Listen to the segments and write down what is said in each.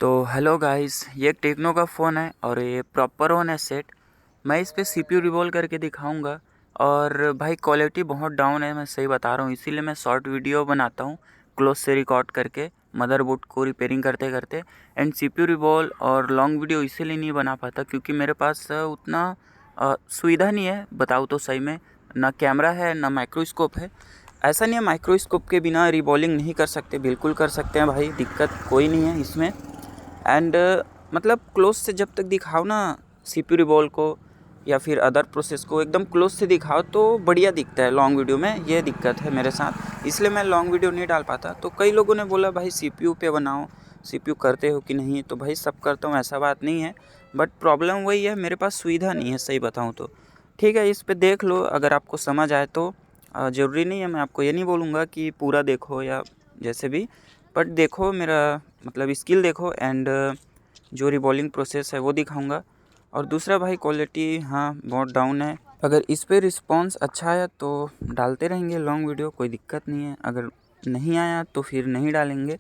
तो hello guys, ये एक टेक्नो का फ़ोन है और ये प्रॉपर वन है सेट। मैं इस पे सीपीयू रिवॉल्व करके दिखाऊंगा। और भाई क्वालिटी बहुत डाउन है, मैं सही बता रहा हूँ। इसीलिए मैं शॉर्ट वीडियो बनाता हूँ क्लोज से रिकॉर्ड करके मदरबोर्ड को रिपेयरिंग करते करते। एंड सीपीयू रिवॉल्व और लॉन्ग वीडियो इसीलिए नहीं बना पाता क्योंकि मेरे पास उतना सुविधा नहीं है, बताऊँ तो सही में। ना कैमरा है ना माइक्रोस्कोप है। ऐसा नहीं है माइक्रोस्कोप के बिना रिवॉल्विंग नहीं कर सकते, बिल्कुल कर सकते हैं भाई, दिक्कत कोई नहीं है इसमें। एंड मतलब क्लोज से जब तक दिखाओ ना सीपीयू रिवॉल्व को या फिर अदर प्रोसेस को एकदम क्लोज से दिखाओ तो बढ़िया दिखता है। लॉन्ग वीडियो में ये दिक्कत है मेरे साथ, इसलिए मैं लॉन्ग वीडियो नहीं डाल पाता। तो कई लोगों ने बोला भाई सीपीयू पे बनाओ, सीपीयू करते हो कि नहीं? तो भाई सब करता हूँ, ऐसा बात नहीं है। बट प्रॉब्लम वही है, मेरे पास सुविधा नहीं है, सही बताऊँ तो। ठीक है, इस पे देख लो, अगर आपको समझ आए तो। ज़रूरी नहीं है, मैं आपको ये नहीं बोलूँगा कि पूरा देखो या जैसे भी, बट देखो मेरा मतलब स्किल देखो। एंड जो रिवॉल्विंग प्रोसेस है वो दिखाऊंगा। और दूसरा भाई क्वालिटी हाँ बहुत डाउन है। अगर इस पे रिस्पांस अच्छा आया तो डालते रहेंगे लॉन्ग वीडियो, कोई दिक्कत नहीं है। अगर नहीं आया तो फिर नहीं डालेंगे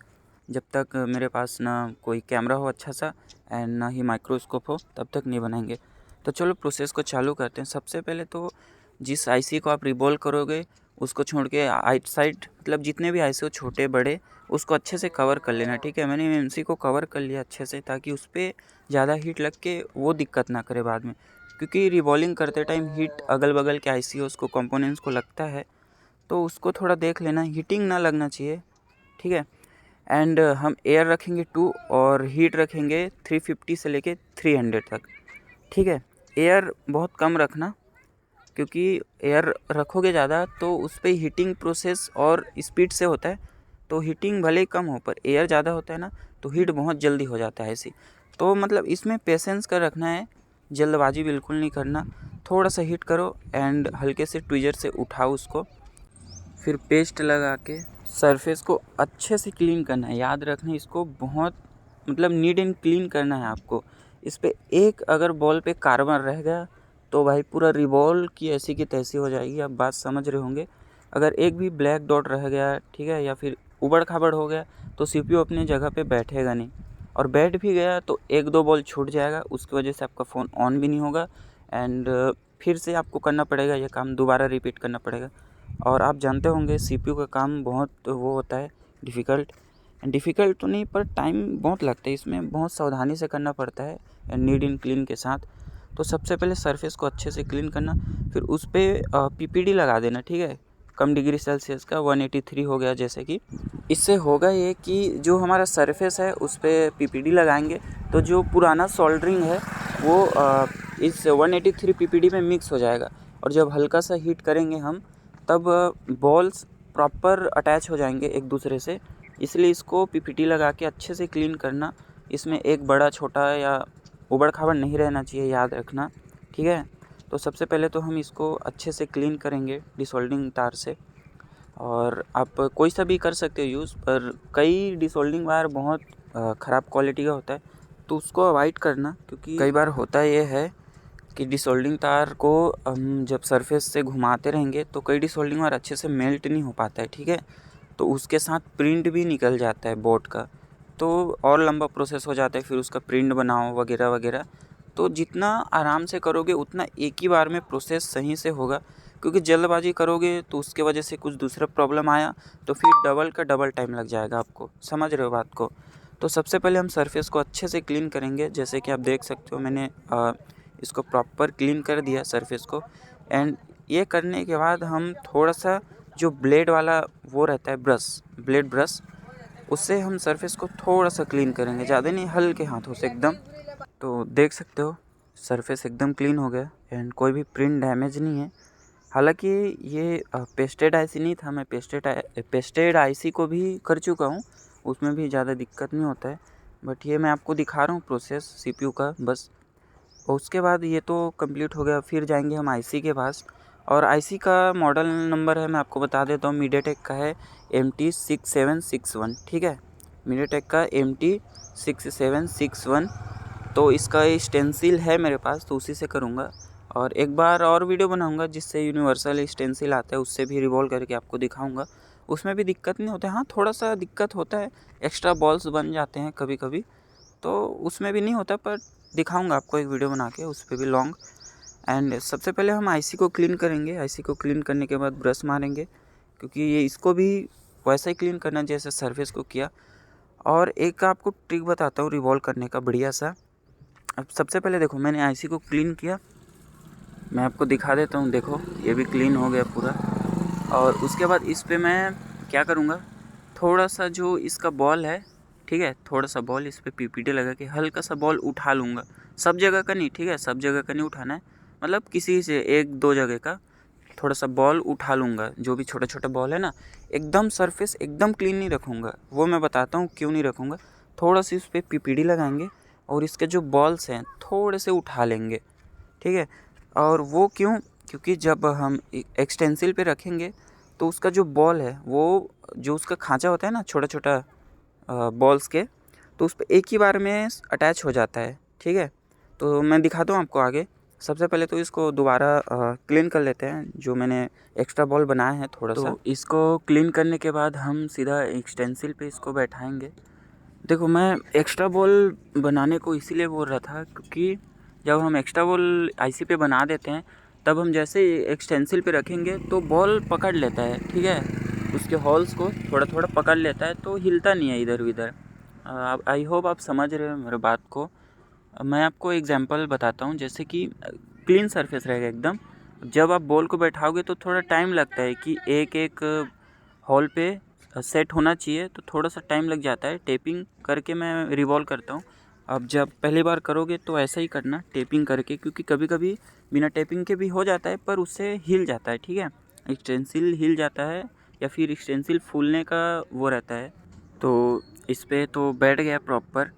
जब तक मेरे पास ना कोई कैमरा हो अच्छा सा एंड ना ही माइक्रोस्कोप हो, तब तक नहीं बनाएंगे। तो चलो प्रोसेस को चालू करते हैं। सबसे पहले तो जिस आईसी को आप रिवॉल्व करोगे उसको छोड़ के आइट साइड, मतलब जितने भी आईसी हो छोटे बड़े, उसको अच्छे से कवर कर लेना। ठीक है, मैंने एमसी को कवर कर लिया अच्छे से ताकि उस पर ज़्यादा हीट लग के वो दिक्कत ना करे बाद में, क्योंकि रिवॉल्विंग करते टाइम हीट अगल बगल के आईसी उसको कंपोनेंट्स को लगता है, तो उसको थोड़ा देख लेना, हीटिंग ना लगना चाहिए। ठीक है। एंड हम एयर रखेंगे 2 और हीट रखेंगे 350 से लेके 300 तक। ठीक है, एयर बहुत कम रखना, क्योंकि एयर रखोगे ज़्यादा तो उस पर हीटिंग प्रोसेस और स्पीड से होता है। तो हीटिंग भले ही कम हो पर एयर ज़्यादा होता है ना, तो हीट बहुत जल्दी हो जाता है ऐसी। तो मतलब इसमें पेशेंस का रखना है, जल्दबाजी बिल्कुल नहीं करना। थोड़ा सा हीट करो एंड हल्के से ट्विजर से उठाओ उसको, फिर पेस्ट लगा के सरफेस को अच्छे से क्लीन करना है। याद रखना इसको बहुत मतलब नीट एंड क्लीन करना है आपको। इस पर एक अगर बॉल पे कार्बन रह गया तो भाई पूरा रिवॉल्व की ऐसी की तैसी हो जाएगी, आप बात समझ रहे होंगे। अगर एक भी ब्लैक डॉट रह गया, ठीक है, या फिर उबड़ खाबड़ हो गया, तो सीपीयू अपनी जगह पे बैठेगा नहीं। और बैठ भी गया तो एक दो बॉल छूट जाएगा, उसकी वजह से आपका फ़ोन ऑन भी नहीं होगा। एंड फिर से आपको करना पड़ेगा ये काम, दोबारा रिपीट करना पड़ेगा। और आप जानते होंगे सीपीयू का काम बहुत वो होता है डिफ़िकल्ट तो नहीं, पर टाइम बहुत लगता है इसमें, बहुत सावधानी से करना पड़ता है नीट एंड क्लीन के साथ। तो सबसे पहले सरफेस को अच्छे से क्लीन करना, फिर उस पर पीपीडी लगा देना। ठीक है, कम डिग्री सेल्सियस का 183 हो गया जैसे कि। इससे होगा ये कि जो हमारा सरफेस है उस पर पीपीडी लगाएंगे तो जो पुराना सोल्डरिंग है वो इस 183 पीपीडी में मिक्स हो जाएगा। और जब हल्का सा हीट करेंगे हम, तब बॉल्स प्रॉपर अटैच हो जाएंगे एक दूसरे से। इसलिए इसको पीपीटी लगा के अच्छे से क्लीन करना। इसमें एक बड़ा छोटा या उबड़ खाबड़ नहीं रहना चाहिए, याद रखना। ठीक है, तो सबसे पहले तो हम इसको अच्छे से क्लीन करेंगे डिसोल्डिंग तार से। और आप कोई सा भी कर सकते हो यूज़, पर कई डिसोल्डिंग वायर बहुत ख़राब क्वालिटी का होता है, तो उसको अवॉइड करना। क्योंकि कई बार होता ये है कि डिसोल्डिंग तार को हम जब सरफेस से घुमाते रहेंगे तो कई डिसोल्डिंग वायर अच्छे से मेल्ट नहीं हो पाता है। ठीक है, तो उसके साथ प्रिंट भी निकल जाता है बोर्ड का, तो और लंबा प्रोसेस हो जाता है, फिर उसका प्रिंट बनाओ वगैरह वगैरह। तो जितना आराम से करोगे उतना एक ही बार में प्रोसेस सही से होगा, क्योंकि जल्दबाजी करोगे तो उसके वजह से कुछ दूसरा प्रॉब्लम आया तो फिर डबल का डबल टाइम लग जाएगा आपको। समझ रहे हो बात को? तो सबसे पहले हम सरफेस को अच्छे से क्लीन करेंगे, जैसे कि आप देख सकते हो मैंने इसको प्रॉपर क्लीन कर दिया सरफेस को। एंड ये करने के बाद हम थोड़ा सा जो ब्लेड वाला वो रहता है ब्लेड ब्रश, उससे हम सरफेस को थोड़ा सा क्लीन करेंगे, ज़्यादा नहीं, हल्के हाथों से एकदम। तो देख सकते हो सरफेस एकदम क्लीन हो गया एंड कोई भी प्रिंट डैमेज नहीं है। हालांकि ये पेस्टेड आईसी नहीं था, मैं पेस्टेड आईसी को भी कर चुका हूँ, उसमें भी ज़्यादा दिक्कत नहीं होता है। बट ये मैं आपको दिखा रहा हूँ प्रोसेस सीपीयू का बस। और उसके बाद ये तो कंप्लीट हो गया, फिर जाएंगे हम आईसी के पास। और आईसी का मॉडल नंबर है, मैं आपको बता देता हूँ, मीडियाटेक का है MT6761। ठीक है, मीडियाटेक का MT6761। तो इसका स्टेंसिल है मेरे पास, तो उसी से करूँगा। और एक बार और वीडियो बनाऊँगा जिससे यूनिवर्सल स्टेंसिल आता है, उससे भी रिवॉल्व करके आपको दिखाऊँगा। उसमें भी दिक्कत नहीं होता है, हाँ थोड़ा सा दिक्कत होता है, एक्स्ट्रा बॉल्स बन जाते हैं कभी कभी, तो उसमें भी नहीं होता, पर दिखाऊंगा आपको एक वीडियो बना के उस पर भी लॉन्ग। एंड सबसे पहले हम आईसी को क्लीन करेंगे। आईसी को क्लीन करने के बाद ब्रश मारेंगे, क्योंकि ये इसको भी वैसा ही क्लीन करना जैसे सरफेस को किया। और एक आपको ट्रिक बताता हूँ रिवॉल्व करने का बढ़िया सा। अब सबसे पहले देखो, मैंने आईसी को क्लीन किया, मैं आपको दिखा देता हूँ। देखो ये भी क्लीन हो गया पूरा। और उसके बाद इस पे मैं क्या करूँगा, थोड़ा सा जो इसका बॉल है, ठीक है, थोड़ा सा बॉल इस पे पीपीटी लगा के हल्का सा बॉल उठा लूँगा। सब जगह का नहीं, ठीक है, सब जगह का नहीं उठाना है, मतलब किसी से 1-2 जगह का थोड़ा सा बॉल उठा लूँगा। जो भी छोटा छोटा बॉल है ना, एकदम सरफेस एकदम क्लीन नहीं रखूँगा, वो मैं बताता हूँ क्यों नहीं रखूँगा। थोड़ा सी उस पर पीपीडी लगाएंगे और इसके जो बॉल्स हैं थोड़े से उठा लेंगे, ठीक है। और वो क्यों, क्योंकि जब हम एक्सटेंसिल पे रखेंगे तो उसका जो बॉल है, वो जो उसका खांचा होता है ना छोटा छोटा बॉल्स के, तो उस पर एक ही बार में अटैच हो जाता है, ठीक है। तो मैं दिखाता हूँ आपको आगे। सबसे पहले तो इसको दोबारा क्लीन कर लेते हैं, जो मैंने एक्स्ट्रा बॉल बनाया है थोड़ा सा। इसको क्लीन करने के बाद हम सीधा एक्सटेंसिल पे इसको बैठाएंगे। देखो मैं एक्स्ट्रा बॉल बनाने को इसीलिए बोल रहा था, क्योंकि जब हम एक्स्ट्रा बॉल आईसी पे बना देते हैं, तब हम जैसे एक्सटेंसिल पे रखेंगे तो बॉल पकड़ लेता है, ठीक है, उसके हॉल्स को थोड़ा थोड़ा पकड़ लेता है, तो हिलता नहीं है इधर उधर। आई होप आप समझ रहे हो मेरे बात को। मैं आपको एग्जांपल बताता हूँ, जैसे कि क्लीन सरफेस रहेगा एकदम। जब आप बॉल को बैठाओगे तो थोड़ा टाइम लगता है कि एक एक हॉल पे सेट होना चाहिए, तो थोड़ा सा टाइम लग जाता है। टेपिंग करके मैं रिवॉल्व करता हूँ। अब जब पहली बार करोगे तो ऐसा ही करना, टेपिंग करके, क्योंकि कभी कभी बिना टेपिंग के भी हो जाता है, पर उससे हिल जाता है, ठीक है, एक्सटेंसिल हिल जाता है या फिर एक्सटेंसिल फूलने का वो रहता है। तो इस पर तो बैठ गया प्रॉपर।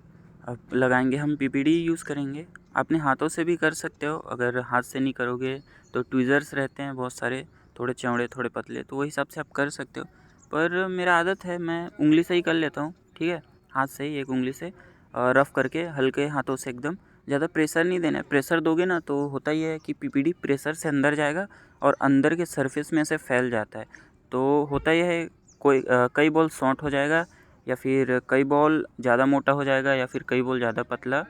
अब लगाएंगे हम पीपीडी यूज़ करेंगे। अपने हाथों से भी कर सकते हो, अगर हाथ से नहीं करोगे तो ट्विज़र्स रहते हैं बहुत सारे, थोड़े चौड़े थोड़े पतले, तो वही हिसाब से आप कर सकते हो। पर मेरा आदत है मैं उंगली से ही कर लेता हूँ, ठीक है, हाथ से ही एक उंगली से रफ़ करके हल्के हाथों से एकदम। ज़्यादा प्रेशर नहीं देना है, प्रेशर दोगे ना तो होता ही है कि पीपीडी प्रेशर से अंदर जाएगा और अंदर के सरफेस में से फैल जाता है। तो होता यह है, कोई कई बॉल शॉर्ट हो जाएगा, या फिर कई बॉल ज़्यादा मोटा हो जाएगा, या फिर कई बॉल ज़्यादा पतला।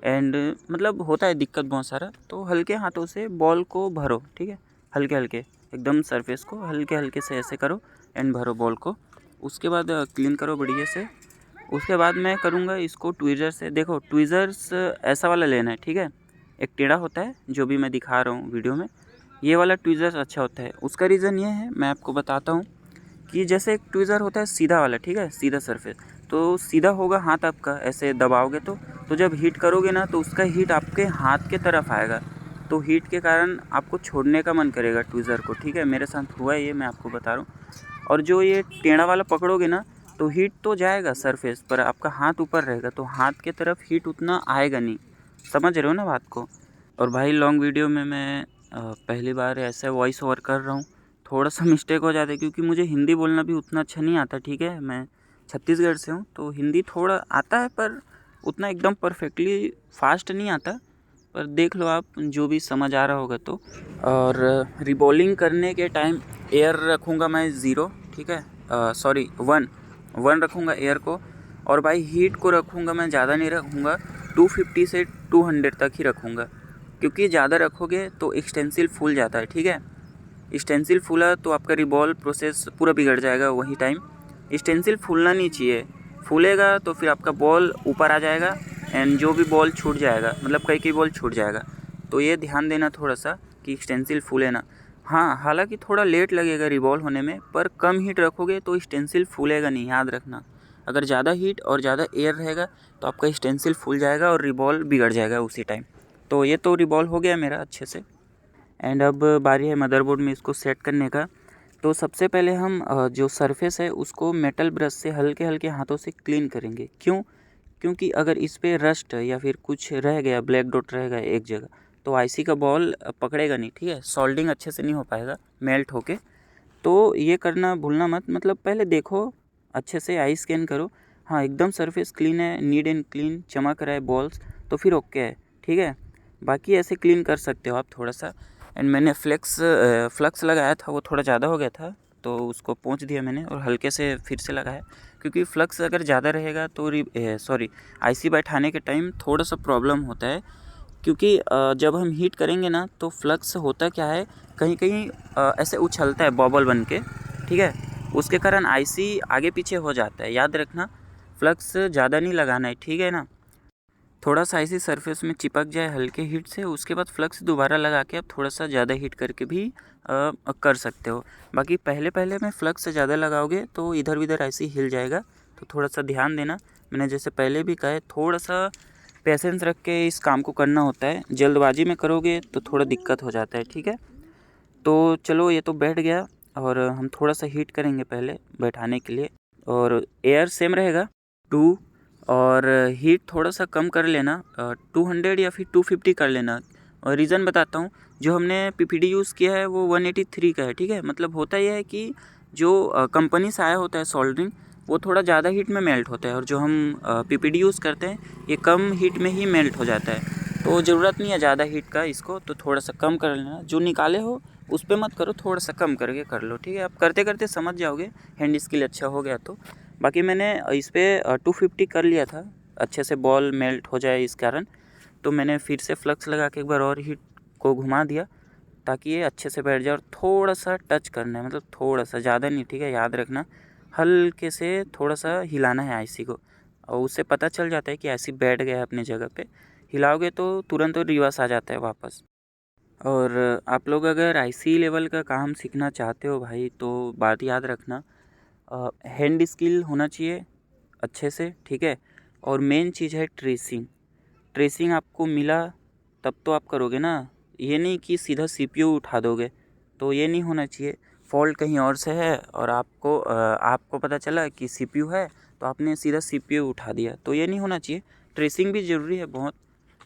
एंड मतलब होता है दिक्कत बहुत सारा। तो हल्के हाथों से बॉल को भरो, ठीक है, हल्के हल्के एकदम सरफेस को हल्के हल्के से ऐसे करो एंड भरो बॉल को। उसके बाद क्लीन करो बढ़िया से। उसके बाद मैं करूँगा इसको ट्विज़र से। देखो ट्विज़र्स ऐसा वाला लेना है, ठीक है, एक टेढ़ा होता है जो भी मैं दिखा रहा हूँ वीडियो में, ये वाला ट्विज़र्स अच्छा होता है। उसका रीज़न ये है, मैं आपको बताता हूँ, कि जैसे एक ट्विज़र होता है सीधा वाला, ठीक है, सीधा सरफेस, तो सीधा होगा हाथ आपका, ऐसे दबाओगे तो जब हीट करोगे ना तो उसका हीट आपके हाथ के तरफ आएगा, तो हीट के कारण आपको छोड़ने का मन करेगा ट्विज़र को, ठीक है, मेरे साथ हुआ है ये, मैं आपको बता रहा हूँ। और जो ये टेढ़ा वाला पकड़ोगे ना तो हीट तो जाएगा सरफेस पर, आपका हाथ ऊपर रहेगा, तो हाथ के तरफ हीट उतना आएगा नहीं। समझ रहे हो ना बात को। और भाई लॉन्ग वीडियो में मैं पहली बार ऐसे वॉइस ओवर कर रहा हूँ, थोड़ा सा मिस्टेक हो जाता है, क्योंकि मुझे हिंदी बोलना भी उतना अच्छा नहीं आता, ठीक है, मैं छत्तीसगढ़ से हूँ, तो हिंदी थोड़ा आता है पर उतना एकदम परफेक्टली फास्ट नहीं आता। पर देख लो आप, जो भी समझ आ रहा होगा तो। और रिबॉलिंग करने के टाइम एयर रखूँगा मैं 0, ठीक है, सॉरी 1 रखूँगा एयर को। और भाई हीट को रखूँगा मैं, ज़्यादा नहीं रखूँगा, 250 से 200 तक ही रखूँगा, क्योंकि ज़्यादा रखोगे तो एक्सटेंसिल फूल जाता है, ठीक है। स्टेंसिल फूला तो आपका रिबॉल्व प्रोसेस पूरा बिगड़ जाएगा वही टाइम। स्टेंसिल फूलना नहीं चाहिए, फूलेगा तो फिर आपका बॉल ऊपर आ जाएगा एंड जो भी बॉल छूट जाएगा, मतलब कई बॉल छूट जाएगा। तो ये ध्यान देना थोड़ा सा कि स्टेंसिल फूले ना। हाँ, हालांकि थोड़ा लेट लगेगा रिबॉल्व होने में, पर कम हीट रखोगे तो स्टेंसिल फूलेगा नहीं, याद रखना। अगर ज़्यादा हीट और ज़्यादा एयर रहेगा तो आपका स्टेंसिल फूल जाएगा और रिबॉल्व बिगड़ जाएगा उसी टाइम। तो ये तो रिबॉल्व हो गया मेरा अच्छे से। एंड अब बारी है मदरबोर्ड में इसको सेट करने का। तो सबसे पहले हम जो सरफेस है उसको मेटल ब्रश से हल्के हल्के हाथों से क्लीन करेंगे। क्यों? क्योंकि अगर इस पर रस्ट या फिर कुछ रह गया, ब्लैक डॉट रह गया एक जगह, तो आईसी का बॉल पकड़ेगा नहीं, ठीक है, सोल्डिंग अच्छे से नहीं हो पाएगा मेल्ट होके। तो ये करना भूलना मत, मतलब पहले देखो अच्छे से, आई स्कैन करो, हाँ एकदम सरफेस क्लीन है, नीट एंड क्लीन, चमक रहा है बॉल्स, तो फिर ओके है, ठीक है। बाकी ऐसे क्लीन कर सकते हो आप थोड़ा सा। एंड मैंने फ्लक्स लगाया था, वो थोड़ा ज़्यादा हो गया था, तो उसको पोंछ दिया मैंने और हल्के से फिर से लगाया, क्योंकि फ्लक्स अगर ज़्यादा रहेगा तो आईसी बैठाने के टाइम थोड़ा सा प्रॉब्लम होता है, क्योंकि जब हम हीट करेंगे ना तो फ्लक्स होता क्या है, कहीं कहीं ऐसे उछलता है बॉबल बन के, ठीक है। उसके कारण आईसी आगे पीछे हो जाता है। याद रखना, फ्लक्स ज़्यादा नहीं लगाना है, ठीक है ना। थोड़ा सा आईसी सरफेस में चिपक जाए हल्के हीट से, उसके बाद फ्लक्स दोबारा लगा के आप थोड़ा सा ज़्यादा हीट करके भी कर सकते हो। बाकी पहले पहले में फ्लक्स ज़्यादा लगाओगे तो इधर उधर आईसी हिल जाएगा, तो थोड़ा सा ध्यान देना। मैंने जैसे पहले भी कहा है, थोड़ा सा पेशेंस रख के इस काम को करना होता है। जल्दबाजी में करोगे तो थोड़ा दिक्कत हो जाता है, ठीक है। तो चलो, ये तो बैठ गया और हम थोड़ा सा हीट करेंगे पहले बैठाने के लिए। और एयर सेम रहेगा 2, और हीट थोड़ा सा कम कर लेना, 200 या फिर 250 कर लेना। और रीज़न बताता हूँ, जो हमने पीपीडी यूज़ किया है वो 183 का है, ठीक है। मतलब होता यह है कि जो कंपनी से आया होता है सोल्डरिंग, वो थोड़ा ज़्यादा हीट में मेल्ट होता है, और जो हम पीपीडी यूज़ करते हैं ये कम हीट में ही मेल्ट हो जाता है। तो ज़रूरत नहीं है ज़्यादा हीट का इसको, तो थोड़ा सा कम कर लेना। जो निकाले हो उस पर मत करो, थोड़ा सा कम करके कर लो, ठीक है। आप करते करते समझ जाओगे, हैंड स्किल अच्छा हो गया तो। बाकी मैंने इस पर 250 कर लिया था, अच्छे से बॉल मेल्ट हो जाए इस कारण। तो मैंने फिर से फ्लक्स लगा के एक बार और हीट को घुमा दिया, ताकि ये अच्छे से बैठ जाए। और थोड़ा सा टच करना है, मतलब थोड़ा सा, ज़्यादा नहीं, ठीक है। याद रखना, हल्के से थोड़ा सा हिलाना है आईसी को, और उससे पता चल जाता है कि आईसी बैठ गया है अपनी जगह पे। हिलाओगे तो तुरंत रिवर्स आ जाता है वापस। और आप लोग अगर आईसी लेवल का काम सीखना चाहते हो भाई, तो बात याद रखना, हैंड स्किल होना चाहिए अच्छे से, ठीक है। और मेन चीज़ है ट्रेसिंग। ट्रेसिंग आपको मिला तब तो आप करोगे ना, ये नहीं कि सीधा सीपीयू उठा दोगे, तो ये नहीं होना चाहिए। फॉल्ट कहीं और से है और आपको पता चला कि सीपीयू है, तो आपने सीधा सीपीयू उठा दिया, तो ये नहीं होना चाहिए। ट्रेसिंग भी ज़रूरी है बहुत,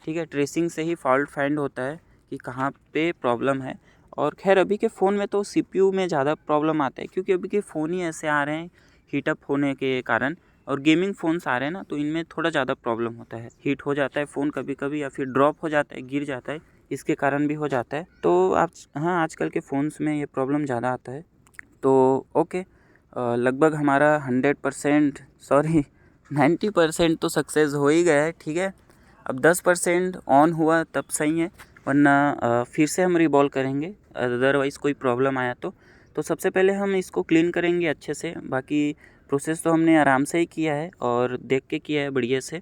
ठीक है। ट्रेसिंग से ही फॉल्ट फाइंड होता है कि कहाँ पे प्रॉब्लम है। और खैर, अभी के फ़ोन में तो सीपीयू में ज़्यादा प्रॉब्लम आता है, क्योंकि अभी के फ़ोन ही ऐसे आ रहे हैं हीटअप होने के कारण। और गेमिंग फ़ोन्स आ रहे हैं ना, तो इनमें थोड़ा ज़्यादा प्रॉब्लम होता है, हीट हो जाता है फ़ोन कभी कभी, या फिर ड्रॉप हो जाता है, गिर जाता है, इसके कारण भी हो जाता है। तो हाँ, आजकल के फ़ोन्स में ये प्रॉब्लम ज़्यादा आता है। तो ओके, लगभग हमारा 100%, सॉरी 90% तो सक्सेस हो ही गया है, ठीक है। अब 10% ऑन हुआ तब सही है, वरना फिर से हम रिबॉल करेंगे अदरवाइज़ कोई प्रॉब्लम आया तो सबसे पहले हम इसको क्लीन करेंगे अच्छे से। बाकी प्रोसेस तो हमने आराम से ही किया है और देख के किया है बढ़िया से।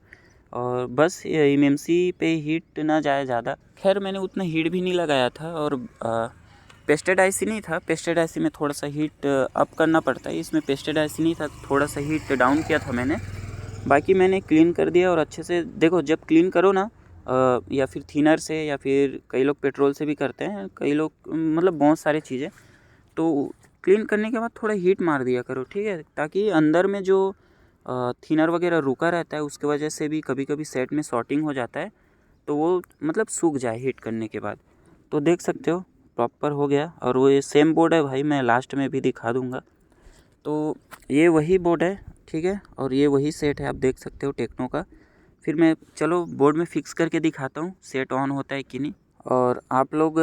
और बस एमएमसी पे हीट ना जाए ज़्यादा। खैर, मैंने उतना हीट भी नहीं लगाया था, और पेस्टेड आईसी नहीं था। पेस्टेड आईसी में थोड़ा सा हीट अप करना पड़ता है, इसमें पेस्टेड आईसी नहीं था, थोड़ा सा हीट डाउन किया था मैंने। बाकी मैंने क्लीन कर दिया, और अच्छे से देखो, जब क्लीन करो ना, या फिर थिनर से, या फिर कई लोग पेट्रोल से भी करते हैं, कई लोग मतलब बहुत सारी चीज़ें। तो क्लीन करने के बाद थोड़ा हीट मार दिया करो, ठीक है, ताकि अंदर में जो थिनर वगैरह रुका रहता है उसके वजह से भी कभी कभी सेट में शॉर्टिंग हो जाता है, तो वो मतलब सूख जाए हीट करने के बाद। तो देख सकते हो प्रॉपर हो गया। और वो ये सेम बोर्ड है भाई, मैं लास्ट में भी दिखा दूँगा। तो ये वही बोर्ड है, ठीक है, और ये वही सेट है, आप देख सकते हो टेक्नो का। फिर मैं चलो बोर्ड में फिक्स करके दिखाता हूँ सेट ऑन होता है कि नहीं। और आप लोग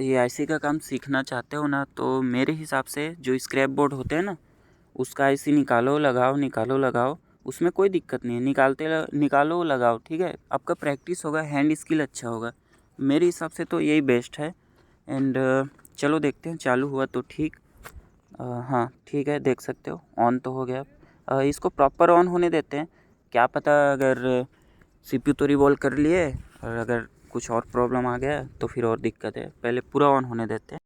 ये आईसी का काम सीखना चाहते हो ना, तो मेरे हिसाब से जो स्क्रैप बोर्ड होते हैं ना, उसका आईसी निकालो लगाओ, निकालो लगाओ, उसमें कोई दिक्कत नहीं है। निकालो लगाओ, ठीक है। आपका प्रैक्टिस होगा, हैंड स्किल अच्छा होगा। मेरे हिसाब से तो यही बेस्ट है। एंड चलो देखते हैं, चालू हुआ तो ठीक। हाँ ठीक है, देख सकते हो ऑन तो हो गया। इसको प्रॉपर ऑन होने देते हैं, क्या पता अगर सीपीयू तो रिवॉल्व कर लिए, और अगर कुछ और प्रॉब्लम आ गया तो फिर और दिक्कत है। पहले पूरा ऑन होने देते हैं।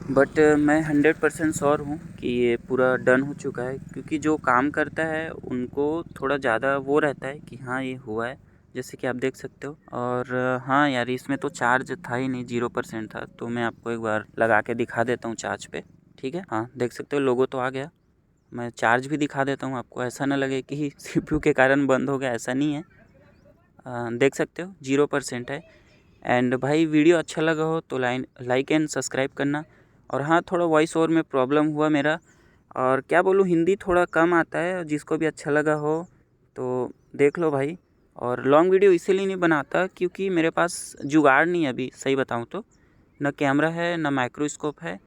बट मैं 100% श्योर हूँ कि ये पूरा डन हो चुका है, क्योंकि जो काम करता है उनको थोड़ा ज़्यादा वो रहता है कि हाँ ये हुआ है, जैसे कि आप देख सकते हो। और हाँ यार, इसमें तो चार्ज था ही नहीं, 0% था। तो मैं आपको एक बार लगा के दिखा देता हूँ चार्ज पे, ठीक है। हाँ देख सकते हो, लोगो तो आ गया। मैं चार्ज भी दिखा देता हूँ आपको, ऐसा ना लगे कि सीपीयू के कारण बंद हो गया, ऐसा नहीं है। देख सकते हो 0% है। एंड भाई, वीडियो अच्छा लगा हो तो लाइक एंड सब्सक्राइब करना। और हाँ, थोड़ा वॉइस ओवर में प्रॉब्लम हुआ मेरा, और क्या बोलूँ, हिंदी थोड़ा कम आता है। जिसको भी अच्छा लगा हो तो देख लो भाई। और लॉन्ग वीडियो इसीलिए नहीं बनाता क्योंकि मेरे पास जुगाड़ नहीं है अभी, सही बताऊँ तो। ना कैमरा है, ना माइक्रोस्कोप है,